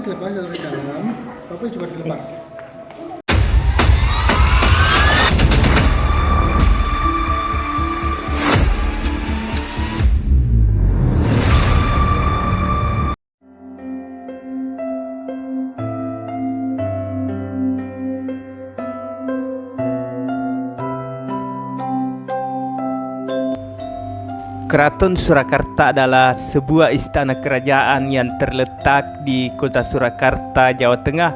dilepas dari dalam, tapi juga dilepas. Keraton Surakarta adalah sebuah istana kerajaan yang terletak di kota Surakarta, Jawa Tengah.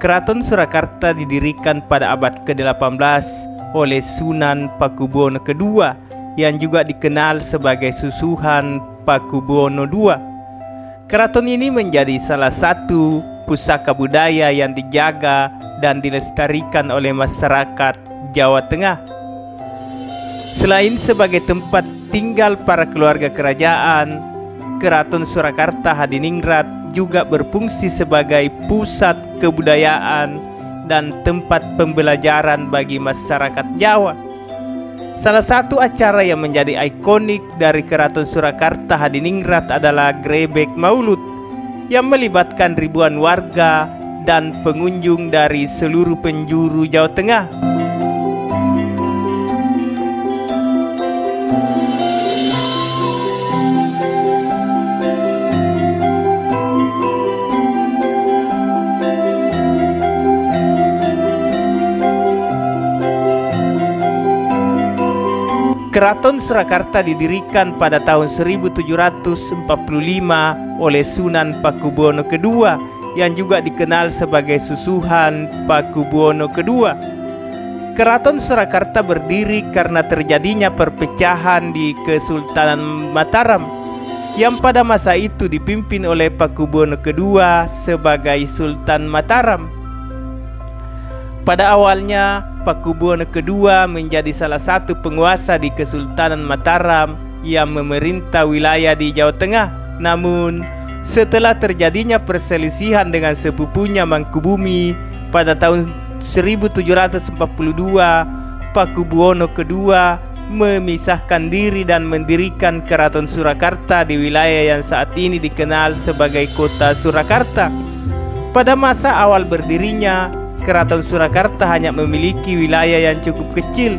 Keraton Surakarta didirikan pada abad ke-18 oleh Sunan Pakubuwono II yang juga dikenal sebagai Susuhan Pakubuwono II. Keraton ini menjadi salah satu pusaka budaya yang dijaga dan dilestarikan oleh masyarakat Jawa Tengah. Selain sebagai tempat tinggal para keluarga kerajaan, Keraton Surakarta Hadiningrat juga berfungsi sebagai pusat kebudayaan dan tempat pembelajaran bagi masyarakat Jawa. Salah satu acara yang menjadi ikonik dari Keraton Surakarta Hadiningrat adalah Grebek Maulud yang melibatkan ribuan warga dan pengunjung dari seluruh penjuru Jawa Tengah. Keraton Surakarta didirikan pada tahun 1745 oleh Sunan Pakubuwono II yang juga dikenal sebagai Susuhan Pakubuwono II. Keraton Surakarta berdiri karena terjadinya perpecahan di Kesultanan Mataram yang pada masa itu dipimpin oleh Pakubuwono II sebagai Sultan Mataram. Pada awalnya, Pakubuwono II menjadi salah satu penguasa di Kesultanan Mataram yang memerintah wilayah di Jawa Tengah. Namun, setelah terjadinya perselisihan dengan sepupunya Mangkubumi pada tahun 1742, Pakubuwono II memisahkan diri dan mendirikan Keraton Surakarta di wilayah yang saat ini dikenal sebagai Kota Surakarta. Pada masa awal berdirinya, Keraton Surakarta hanya memiliki wilayah yang cukup kecil.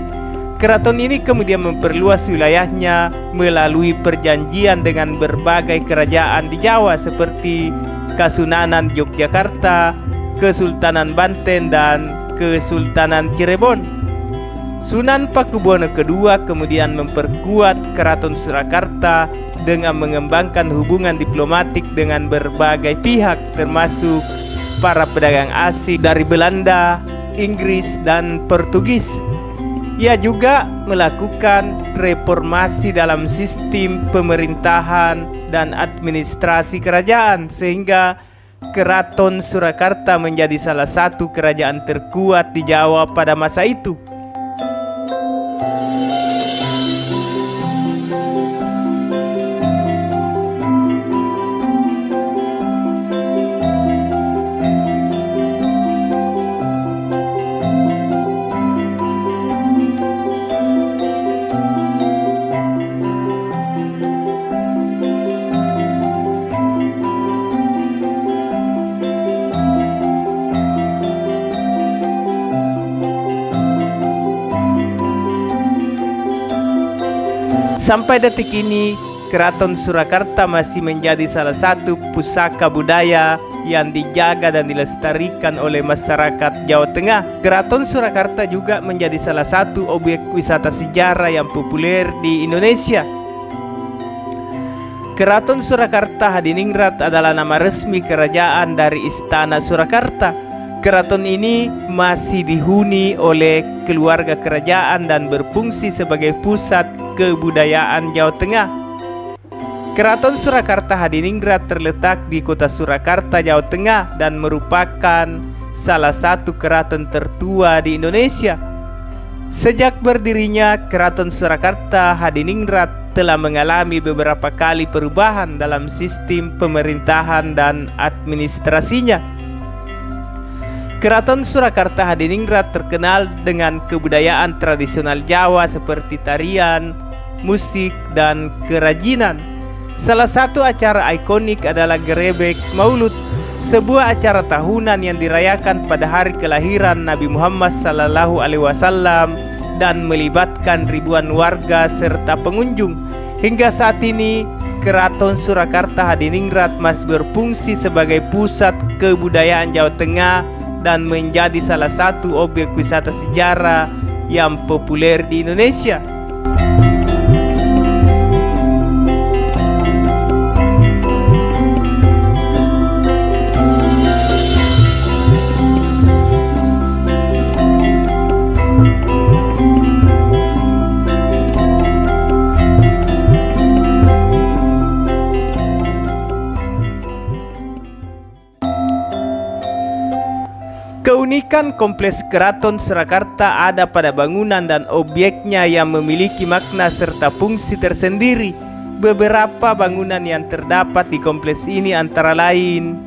Keraton ini kemudian memperluas wilayahnya melalui perjanjian dengan berbagai kerajaan di Jawa seperti Kasunanan Yogyakarta, Kesultanan Banten, dan Kesultanan Cirebon. Sunan Pakubuwono II kemudian memperkuat Keraton Surakarta dengan mengembangkan hubungan diplomatik dengan berbagai pihak termasuk para pedagang asing dari Belanda, Inggris, dan Portugis. Ia juga melakukan reformasi dalam sistem pemerintahan dan administrasi kerajaan sehingga Keraton Surakarta menjadi salah satu kerajaan terkuat di Jawa pada masa itu. Sampai detik ini, Keraton Surakarta masih menjadi salah satu pusaka budaya yang dijaga dan dilestarikan oleh masyarakat Jawa Tengah. Keraton Surakarta juga menjadi salah satu objek wisata sejarah yang populer di Indonesia. Keraton Surakarta Hadiningrat adalah nama resmi kerajaan dari Istana Surakarta. Keraton ini masih dihuni oleh keluarga kerajaan dan berfungsi sebagai pusat kebudayaan Jawa Tengah. Keraton Surakarta Hadiningrat terletak di kota Surakarta, Jawa Tengah dan merupakan salah satu keraton tertua di Indonesia. Sejak berdirinya, Keraton Surakarta Hadiningrat telah mengalami beberapa kali perubahan dalam sistem pemerintahan dan administrasinya. Keraton Surakarta Hadiningrat terkenal dengan kebudayaan tradisional Jawa seperti tarian, musik, dan kerajinan. Salah satu acara ikonik adalah Grebek Maulud sebuah acara tahunan yang dirayakan pada hari kelahiran Nabi Muhammad SAW dan melibatkan ribuan warga serta pengunjung. Hingga saat ini, Keraton Surakarta Hadiningrat masih berfungsi sebagai pusat kebudayaan Jawa Tengah dan menjadi salah satu objek wisata sejarah yang populer di Indonesia. Keunikan Kompleks Keraton Surakarta ada pada bangunan dan objeknya yang memiliki makna serta fungsi tersendiri. Beberapa bangunan yang terdapat di kompleks ini antara lain: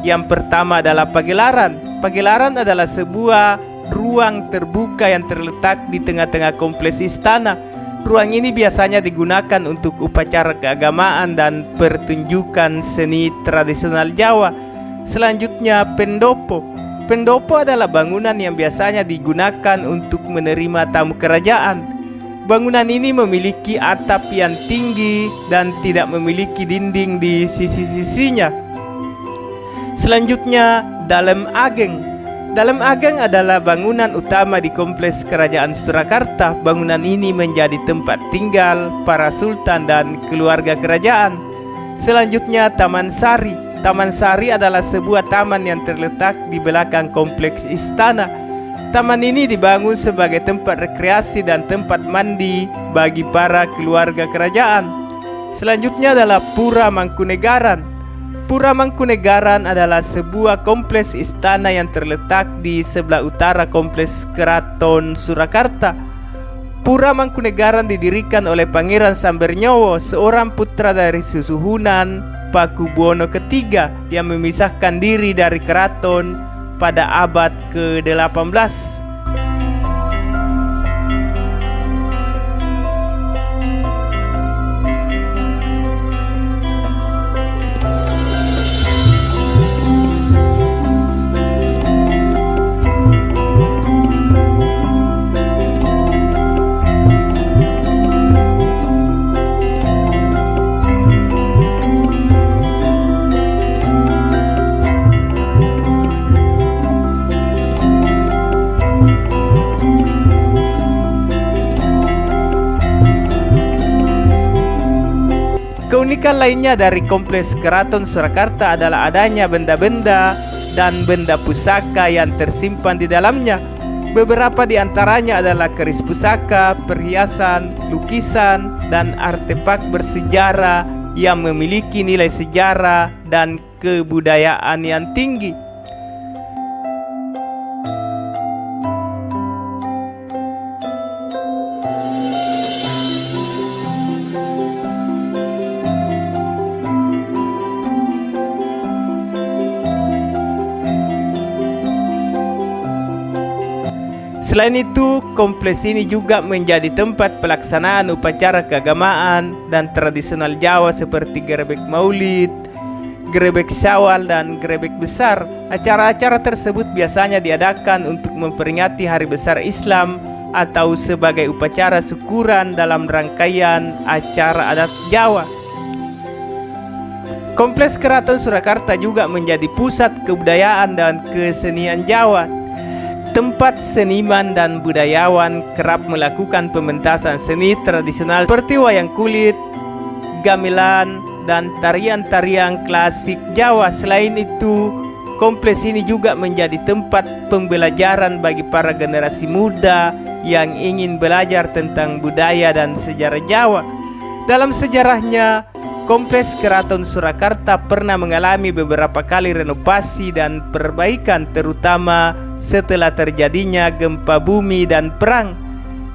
yang pertama adalah pagelaran. Pagelaran adalah sebuah ruang terbuka yang terletak di tengah-tengah kompleks istana. Ruang ini biasanya digunakan untuk upacara keagamaan dan pertunjukan seni tradisional Jawa. Selanjutnya, pendopo. Pendopo adalah bangunan yang biasanya digunakan untuk menerima tamu kerajaan. Bangunan ini memiliki atap yang tinggi dan tidak memiliki dinding di sisi-sisinya. Selanjutnya, Dalem Ageng. Dalem Ageng adalah bangunan utama di Kompleks Kerajaan Surakarta. Bangunan ini menjadi tempat tinggal para sultan dan keluarga kerajaan. Selanjutnya, Taman Sari. Taman Sari adalah sebuah taman yang terletak di belakang kompleks istana. Taman ini dibangun sebagai tempat rekreasi dan tempat mandi bagi para keluarga kerajaan. Selanjutnya adalah Pura Mangkunegaran. Pura Mangkunegaran adalah sebuah kompleks istana yang terletak di sebelah utara kompleks Keraton Surakarta. Pura Mangkunegaran didirikan oleh Pangeran Sambernyowo, seorang putra dari Susuhunan Pakubuwono III yang memisahkan diri dari keraton pada abad ke-18. Keunikan lainnya dari Kompleks Keraton Surakarta adalah adanya benda-benda dan benda pusaka yang tersimpan di dalamnya. Beberapa di antaranya adalah keris pusaka, perhiasan, lukisan, dan artefak bersejarah yang memiliki nilai sejarah dan kebudayaan yang tinggi. Selain itu, kompleks ini juga menjadi tempat pelaksanaan upacara keagamaan dan tradisional Jawa seperti Grebek Maulid, Grebek Syawal, dan Grebek Besar. Acara-acara tersebut biasanya diadakan untuk memperingati Hari Besar Islam atau sebagai upacara syukuran dalam rangkaian acara adat Jawa. Kompleks Keraton Surakarta juga menjadi pusat kebudayaan dan kesenian Jawa. Tempat seniman dan budayawan kerap melakukan pementasan seni tradisional seperti wayang kulit, gamelan, dan tarian-tarian klasik Jawa. Selain itu, kompleks ini juga menjadi tempat pembelajaran bagi para generasi muda yang ingin belajar tentang budaya dan sejarah Jawa. Dalam sejarahnya, Kompleks Keraton Surakarta pernah mengalami beberapa kali renovasi dan perbaikan, terutama setelah terjadinya gempa bumi dan perang.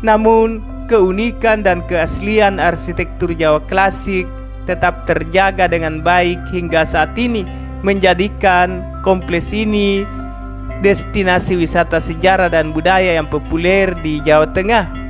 Namun, keunikan dan keaslian arsitektur Jawa klasik tetap terjaga dengan baik hingga saat ini, menjadikan kompleks ini destinasi wisata sejarah dan budaya yang populer di Jawa Tengah.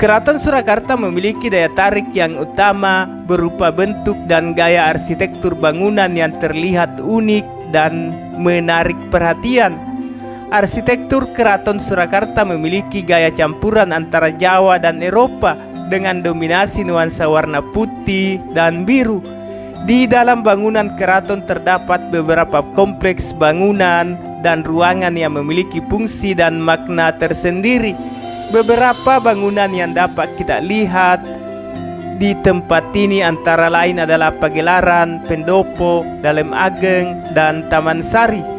Keraton Surakarta memiliki daya tarik yang utama berupa bentuk dan gaya arsitektur bangunan yang terlihat unik dan menarik perhatian. Arsitektur Keraton Surakarta memiliki gaya campuran antara Jawa dan Eropa dengan dominasi nuansa warna putih dan biru. Di dalam bangunan keraton terdapat beberapa kompleks bangunan dan ruangan yang memiliki fungsi dan makna tersendiri. Beberapa bangunan yang dapat kita lihat di tempat ini antara lain adalah Pagelaran, Pendopo, Dalem Ageng, dan Taman Sari.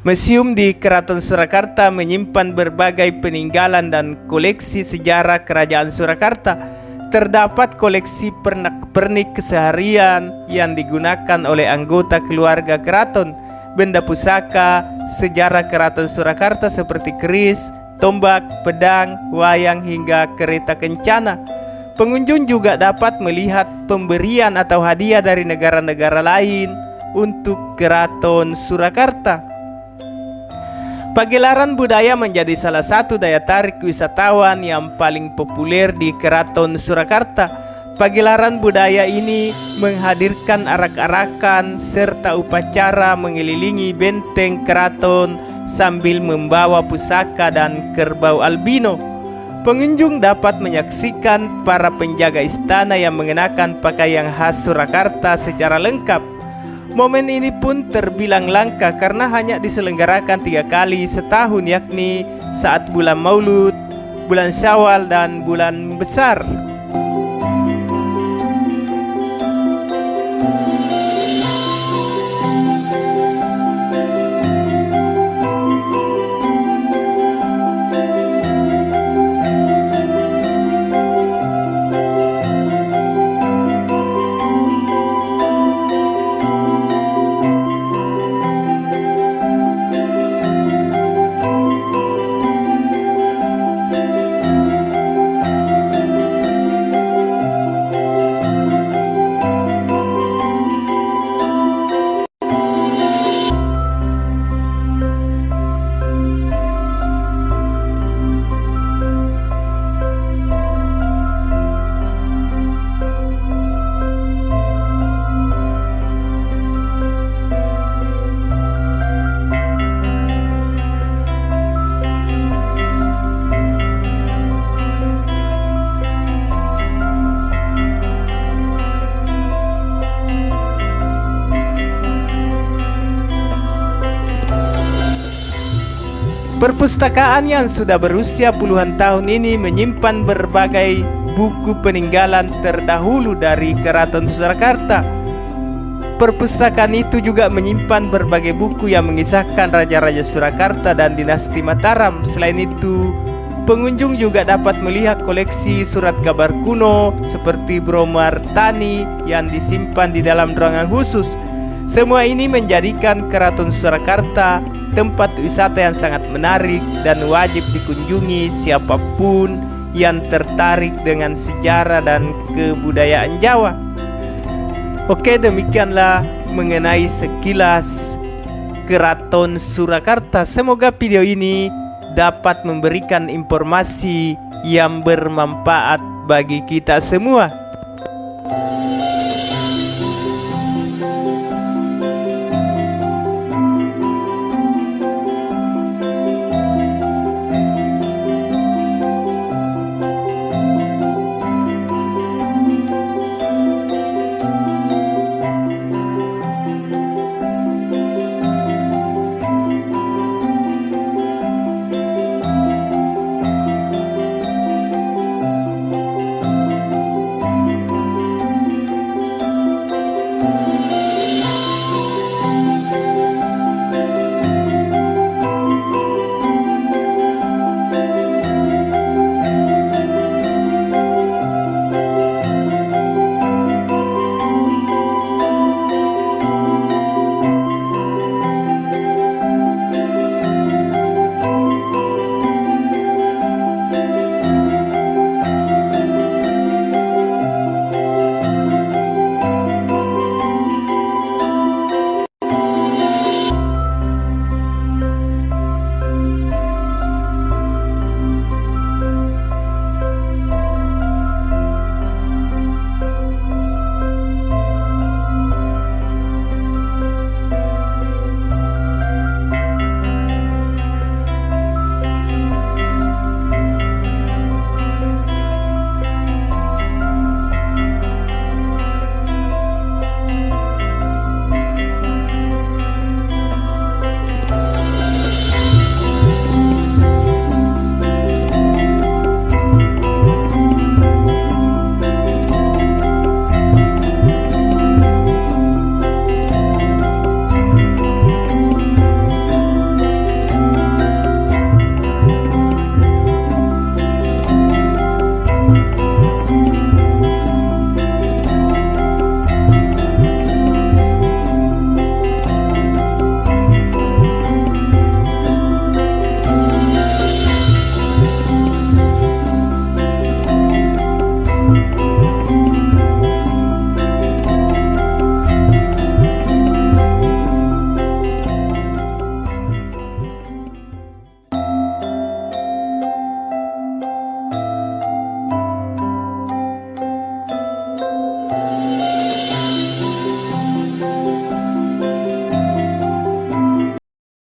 Museum di Keraton Surakarta menyimpan berbagai peninggalan dan koleksi sejarah Kerajaan Surakarta. Terdapat koleksi pernak-pernik keseharian yang digunakan oleh anggota keluarga keraton, benda pusaka sejarah Keraton Surakarta seperti keris, tombak, pedang, wayang hingga kereta kencana. Pengunjung juga dapat melihat pemberian atau hadiah dari negara-negara lain untuk Keraton Surakarta. Pagelaran budaya menjadi salah satu daya tarik wisatawan yang paling populer di Keraton Surakarta. Pagelaran budaya ini menghadirkan arak-arakan serta upacara mengelilingi benteng keraton sambil membawa pusaka dan kerbau albino. Pengunjung dapat menyaksikan para penjaga istana yang mengenakan pakaian khas Surakarta secara lengkap. Momen ini pun terbilang langka karena hanya diselenggarakan 3 kali setahun, yakni saat bulan Maulud, bulan Syawal, dan bulan besar. Perpustakaan yang sudah berusia puluhan tahun ini menyimpan berbagai buku peninggalan terdahulu dari Keraton Surakarta. Perpustakaan itu juga menyimpan berbagai buku yang mengisahkan Raja-Raja Surakarta dan dinasti Mataram. Selain itu, pengunjung juga dapat melihat koleksi surat kabar kuno seperti Bromartani yang disimpan di dalam ruangan khusus. Semua ini menjadikan Keraton Surakarta tempat wisata yang sangat menarik dan wajib dikunjungi siapapun yang tertarik dengan sejarah dan kebudayaan Jawa. Oke, demikianlah mengenai sekilas Keraton Surakarta. Semoga video ini dapat memberikan informasi yang bermanfaat bagi kita semua.